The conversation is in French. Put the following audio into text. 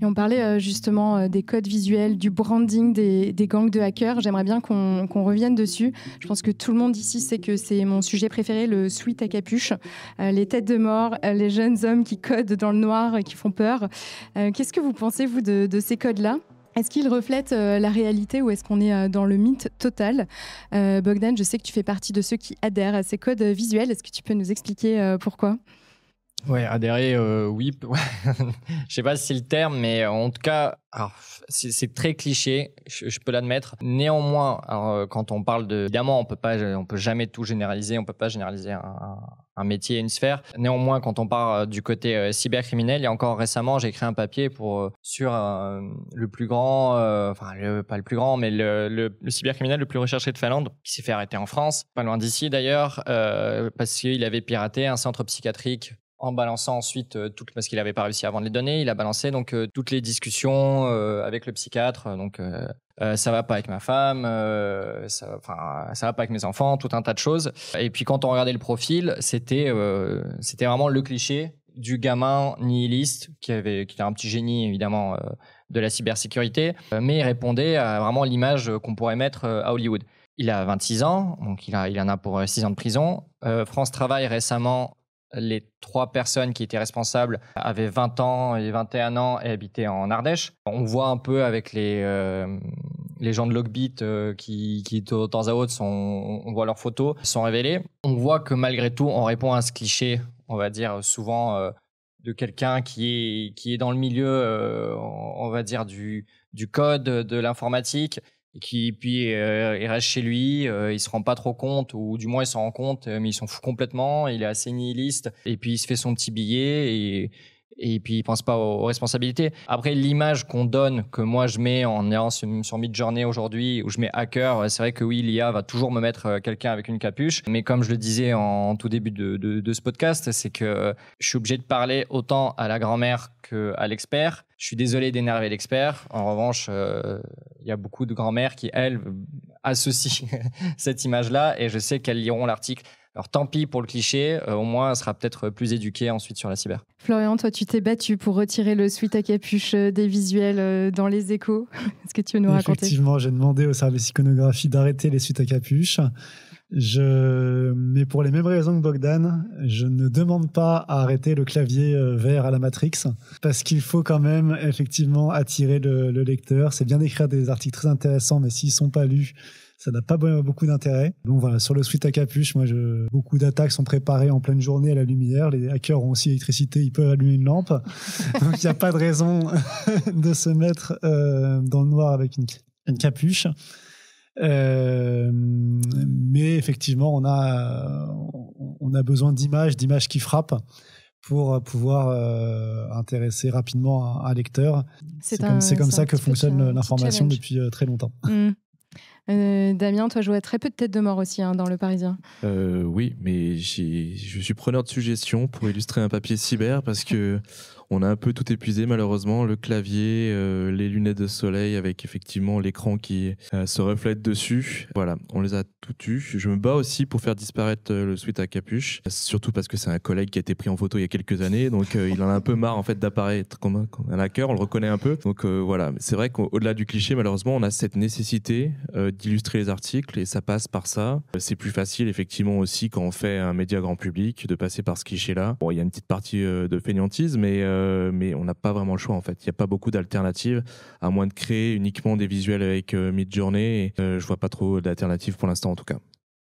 Et on parlait justement des codes visuels, du branding des gangs de hackers. J'aimerais bien qu'on revienne dessus. Je pense que tout le monde ici sait que c'est mon sujet préféré, le sweat à capuche. Les têtes de mort, les jeunes hommes qui codent dans le noir et qui font peur. Qu'est-ce que vous pensez, vous, de ces codes-là ? Est-ce qu'ils reflètent la réalité ou est-ce qu'on est dans le mythe total ? Bogdan, je sais que tu fais partie de ceux qui adhèrent à ces codes visuels. Est-ce que tu peux nous expliquer pourquoi ? Ouais, adhérer, oui. Je sais pas si c'est le terme, mais en tout cas, alors, c'est très cliché, je peux l'admettre. Néanmoins, alors, quand on parle évidemment, on peut jamais tout généraliser, on peut pas généraliser un métier, une sphère. Néanmoins, quand on part du côté cybercriminel, il y a encore récemment, j'ai écrit un papier sur le plus grand, pas le plus grand, mais le cybercriminel le plus recherché de Finlande, qui s'est fait arrêter en France, pas loin d'ici d'ailleurs, parce qu'il avait piraté un centre psychiatrique en balançant ensuite parce qu'il n'avait pas réussi à vendre les données, il a balancé donc toutes les discussions avec le psychiatre. Donc ça va pas avec ma femme, ça va pas avec mes enfants, tout un tas de choses. Et puis quand on regardait le profil, c'était vraiment le cliché du gamin nihiliste qui était un petit génie évidemment de la cybersécurité, mais il répondait à vraiment l'image qu'on pourrait mettre à Hollywood. Il a 26 ans, donc il en a pour 6 ans de prison. France Travail récemment, les 3 personnes qui étaient responsables avaient 20 ans et 21 ans et habitaient en Ardèche. On voit un peu avec les gens de Logbit qui de temps à autre on voit leurs photos, sont révélées. On voit que malgré tout, on répond à ce cliché, on va dire souvent de quelqu'un qui est dans le milieu, on va dire du code, de l'informatique, et qui puis il reste chez lui, il se rend pas trop compte, ou du moins il s'en rend compte, mais il s'en fout complètement, il est assez nihiliste, et puis il se fait son petit billet et puis il pense pas aux responsabilités. Après, l'image qu'on donne, que moi je mets en allant sur Midjourney aujourd'hui, où je mets hacker, c'est vrai que oui, l'IA va toujours me mettre quelqu'un avec une capuche, mais comme je le disais en tout début de ce podcast, c'est que je suis obligé de parler autant à la grand-mère qu'à l'expert. Je suis désolé d'énerver l'expert. En revanche, il y a beaucoup de grand-mères qui, elles, associent cette image-là, et je sais qu'elles liront l'article. Alors tant pis pour le cliché, au moins elle sera peut-être plus éduquée ensuite sur la cyber. Florian, toi tu t'es battu pour retirer le sweat à capuche des visuels dans les échos. Est-ce que tu veux nous raconter ? Effectivement, j'ai demandé au service iconographie d'arrêter les suites à capuche. Mais pour les mêmes raisons que Bogdan, je ne demande pas à arrêter le clavier vert à la Matrix, parce qu'il faut quand même effectivement attirer le lecteur. C'est bien d'écrire des articles très intéressants, mais s'ils ne sont pas lus, ça n'a pas beaucoup d'intérêt. Donc voilà, sur le sweat à capuche, beaucoup d'attaques sont préparées en pleine journée à la lumière. Les hackers ont aussi l'électricité, ils peuvent allumer une lampe. Donc il n'y a pas de raison de se mettre dans le noir avec une capuche. Mais effectivement, on a besoin d'images qui frappent pour pouvoir intéresser rapidement un lecteur. C'est comme ça que fonctionne l'information depuis très longtemps. Damien, toi, je vois très peu de têtes de mort aussi dans Le Parisien. Oui, mais je suis preneur de suggestions pour illustrer un papier cyber, parce que on a un peu tout épuisé malheureusement, le clavier, les lunettes de soleil avec effectivement l'écran qui se reflète dessus. Voilà, on les a tout eu. Je me bats aussi pour faire disparaître le sweat à capuche, surtout parce que c'est un collègue qui a été pris en photo il y a quelques années, donc il en a un peu marre en fait d'apparaître comme un hacker, on le reconnaît un peu. Donc voilà, c'est vrai qu'au-delà du cliché, malheureusement, on a cette nécessité d'illustrer les articles, et ça passe par ça. C'est plus facile effectivement aussi quand on fait un média grand public de passer par ce cliché-là. Bon, il y a une petite partie de fainéantise, mais on n'a pas vraiment le choix en fait. Il n'y a pas beaucoup d'alternatives, à moins de créer uniquement des visuels avec Midjourney. Je vois pas trop d'alternatives pour l'instant en tout cas.